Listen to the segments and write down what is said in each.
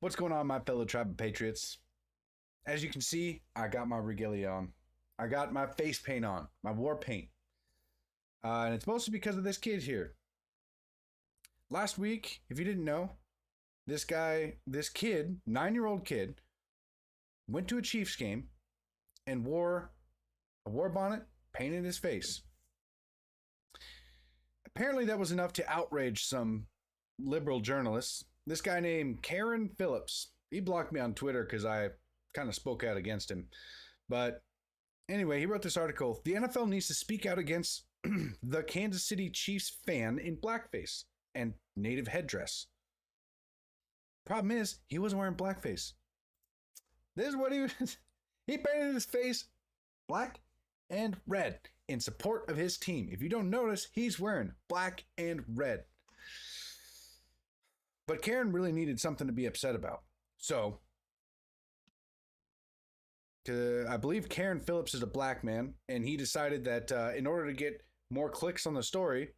What's going on, my fellow tribe of patriots? As you can see, I got my regalia on. I got my face paint on, my war paint. And it's mostly because of this kid here. Last week, if you didn't know, this kid, 9-year-old kid, went to a Chiefs game and wore a war bonnet, painted his face. Apparently that was enough to outrage some liberal journalists. This guy named Carron Phillips, he blocked me on Twitter because I kind of spoke out against him. But anyway, he wrote this article. The NFL needs to speak out against the Kansas City Chiefs fan in blackface and native headdress. Problem is, he wasn't wearing blackface. This is what he was. He painted his face black and red in support of his team. If you don't notice, he's wearing black and red. But Karen really needed something to be upset about. So, I believe Carron Phillips is a black man, and he decided that in order to get more clicks on the story,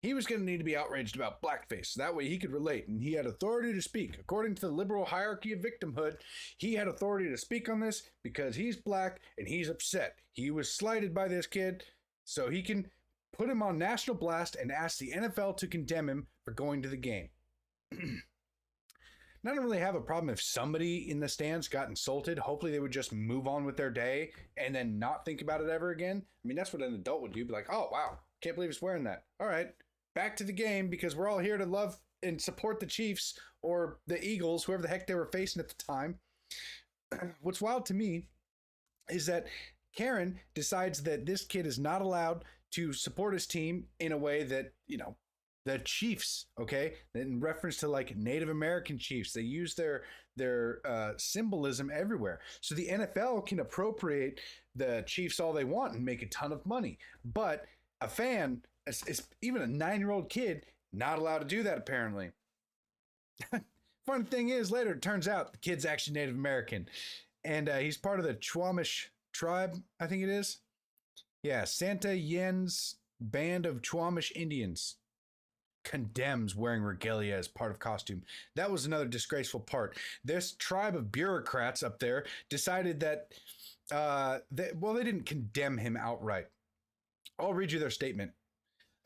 he was going to need to be outraged about blackface. That way he could relate, and he had authority to speak. According to the liberal hierarchy of victimhood, he had authority to speak on this because he's black and he's upset. He was slighted by this kid, so he can put him on national blast and ask the NFL to condemn him for going to the game. I don't really have a problem if somebody in the stands got insulted. Hopefully they would just move on with their day and then not think about it ever again. I mean, that's what an adult would do. Be like, oh, wow, can't believe he's wearing that. All right, back to the game because we're all here to love and support the Chiefs or the Eagles, whoever the heck they were facing at the time. What's wild to me is that Karen decides that this kid is not allowed to support his team in a way that, you know, the Chiefs, okay, in reference to like Native American chiefs, they use their symbolism everywhere. So the NFL can appropriate the Chiefs all they want and make a ton of money. But a fan, even a 9-year-old kid, not allowed to do that apparently. Funny thing is, later it turns out the kid's actually Native American, and he's part of the Chumash tribe, I think it is. Yeah, Santa Yen's band of Chumash Indians condemns wearing regalia as part of costume. That was another disgraceful part. This tribe of bureaucrats up there decided that, they didn't condemn him outright. I'll read you their statement.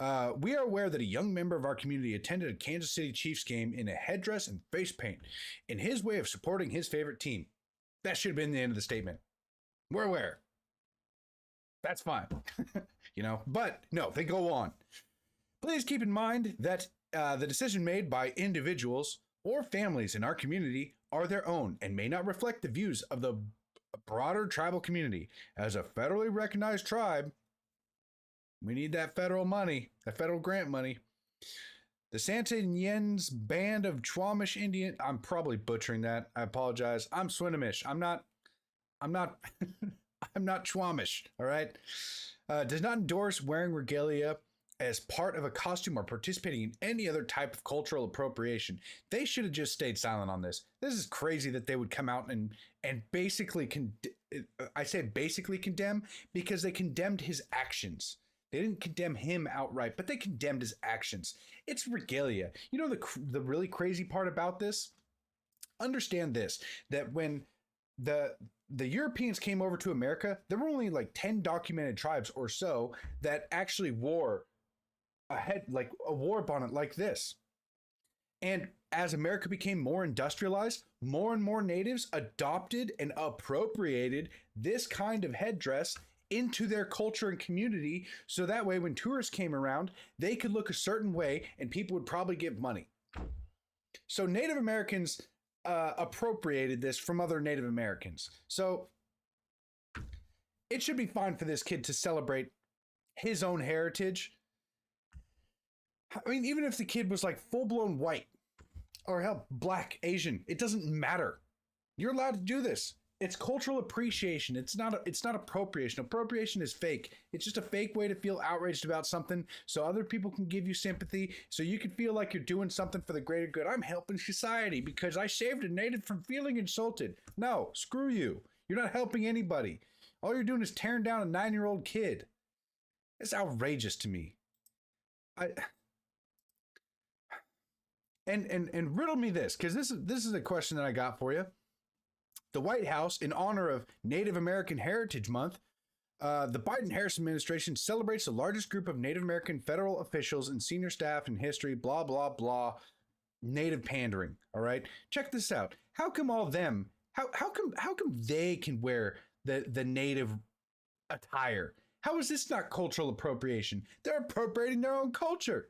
We are aware that a young member of our community attended a Kansas City Chiefs game in a headdress and face paint in his way of supporting his favorite team. That should have been the end of the statement. We're aware. That's fine. But no, they go on. Please keep in mind that the decision made by individuals or families in our community are their own and may not reflect the views of the broader tribal community. As a federally recognized tribe, we need that federal money, that federal grant money. The Santa Yen's band of Chumash Indian, I'm probably butchering that. I apologize. I'm Swinomish. I'm not I'm not Chumash, all right? Does not endorse wearing regalia as part of a costume or participating in any other type of cultural appropriation. They should have just stayed silent on this. This is crazy that they would come out and basically, I say basically condemn because they condemned his actions. They didn't condemn him outright, but they condemned his actions. It's regalia. You know the really crazy part about this? Understand this, that when the Europeans came over to America, there were only like 10 documented tribes or so that actually wore a war bonnet like this. And as America became more industrialized, more and more natives adopted and appropriated this kind of headdress into their culture and community. So that way, when tourists came around, they could look a certain way and people would probably give money. So Native Americans appropriated this from other Native Americans. So it should be fine for this kid to celebrate his own heritage. I mean, even if the kid was like full-blown white or hell, black, Asian, it doesn't matter. You're allowed to do this. It's cultural appreciation. It's not appropriation. Appropriation is fake. It's just a fake way to feel outraged about something so other people can give you sympathy, so you can feel like you're doing something for the greater good. I'm helping society because I saved a native from feeling insulted. No, screw you. You're not helping anybody. All you're doing is tearing down a 9-year-old kid. It's outrageous to me. And riddle me this, because this is a question that I got for you. The White House, in honor of Native American Heritage Month, the Biden-Harris administration celebrates the largest group of Native American federal officials and senior staff in history, blah, blah, blah, Native pandering. All right. Check this out. How come all them, how come they can wear the Native attire? How is this not cultural appropriation? They're appropriating their own culture.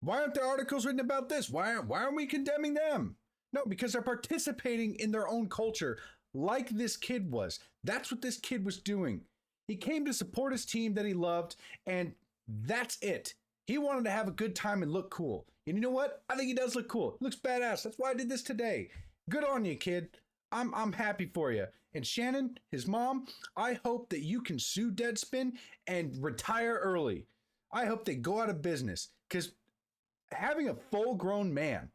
Why aren't there articles written about this? Why aren't we condemning them? No, because they're participating in their own culture like this kid was. That's what this kid was doing. He came to support his team that he loved, and that's it. He wanted to have a good time and look cool. And you know what? I think he does look cool. He looks badass. That's why I did this today. Good on you, kid. I'm happy for you. And Shannon, his mom, I hope that you can sue Deadspin and retire early. I hope they go out of business, because having a full-grown man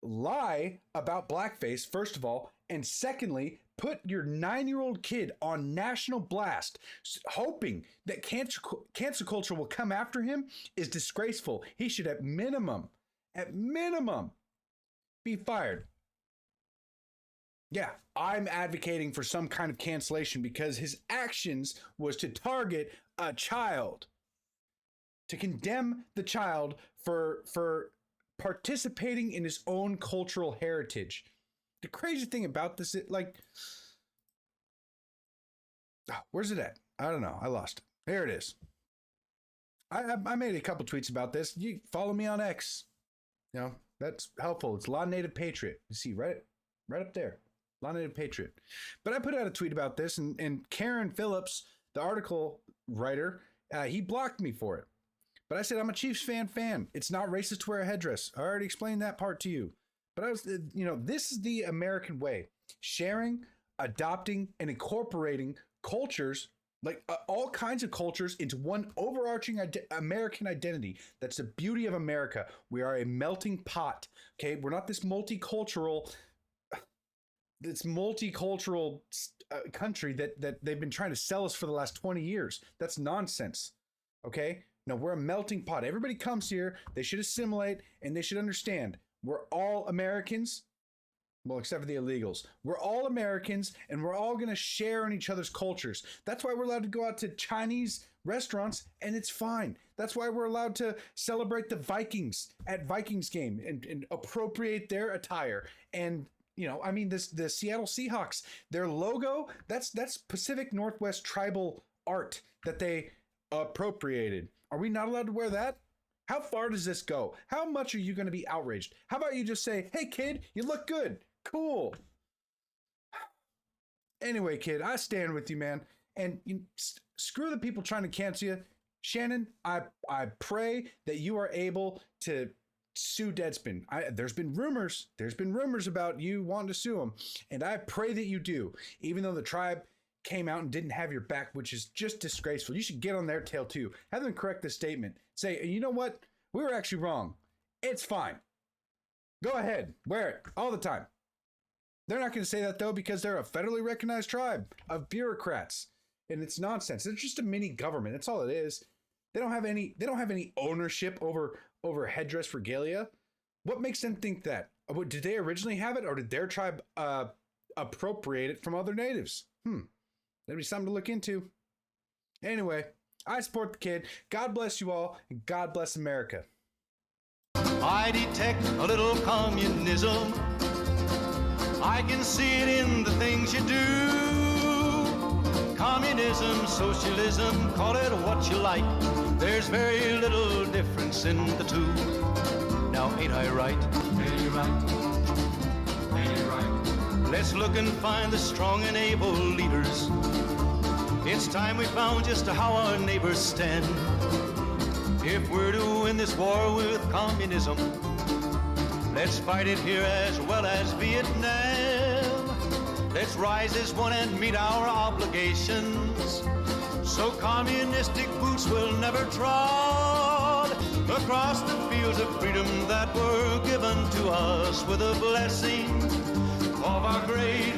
lie about blackface, first of all, and secondly, put your 9-year-old kid on national blast, hoping that cancel culture will come after him, is disgraceful. He should at minimum, be fired. Yeah, I'm advocating for some kind of cancellation because his actions was to target a child, to condemn the child for participating in his own cultural heritage. The crazy thing about this, where's it at? I don't know. I lost it. Here it is. I made a couple tweets about this. You follow me on X. You know, that's helpful. It's Law Native Patriot. You see right up there. Law Native Patriot. But I put out a tweet about this, and Carron Phillips, the article writer, he blocked me for it. But I said, I'm a Chiefs fan. It's not racist to wear a headdress. I already explained that part to you. But this is the American way. Sharing, adopting, and incorporating cultures, like all kinds of cultures, into one overarching American identity. That's the beauty of America. We are a melting pot. Okay, we're not this multicultural country that they've been trying to sell us for the last 20 years. That's nonsense. Okay? No, we're a melting pot. Everybody comes here. They should assimilate, and they should understand. We're all Americans. Well, except for the illegals. We're all Americans, and we're all going to share in each other's cultures. That's why we're allowed to go out to Chinese restaurants, and it's fine. That's why we're allowed to celebrate the Vikings at Vikings game and appropriate their attire. And, the Seattle Seahawks, their logo, that's Pacific Northwest tribal art that they appropriated. Are we not allowed to wear that? How far does this go? How much are you going to be outraged? How about you just say, hey, kid, you look good. Cool. Anyway, kid, I stand with you, man. And screw the people trying to cancel you. Shannon, I pray that you are able to sue Deadspin. There's been rumors about you wanting to sue him. And I pray that you do. Even though the tribe came out and didn't have your back, which is just disgraceful. You should get on their tail too. Have them correct the statement. Say, you know what? We were actually wrong. It's fine. Go ahead. Wear it all the time. They're not going to say that though, because they're a federally recognized tribe of bureaucrats. And it's nonsense. It's just a mini government. That's all it is. They don't have any ownership over headdress regalia. What makes them think that? Did they originally have it, or did their tribe appropriate it from other natives? That'd be something to look into. Anyway, I support the kid. God bless you all, and God bless America. I detect a little communism. I can see it in the things you do. Communism, socialism, call it what you like. There's very little difference in the two. Now ain't I right? Ain't you right? Ain't you right? Let's look and find the strong and able leaders. It's time we found just how our neighbors stand. If we're to win this war with communism, let's fight it here as well as Vietnam. Let's rise as one and meet our obligations, so communistic boots will never trod across the fields of freedom that were given to us with a blessing of our great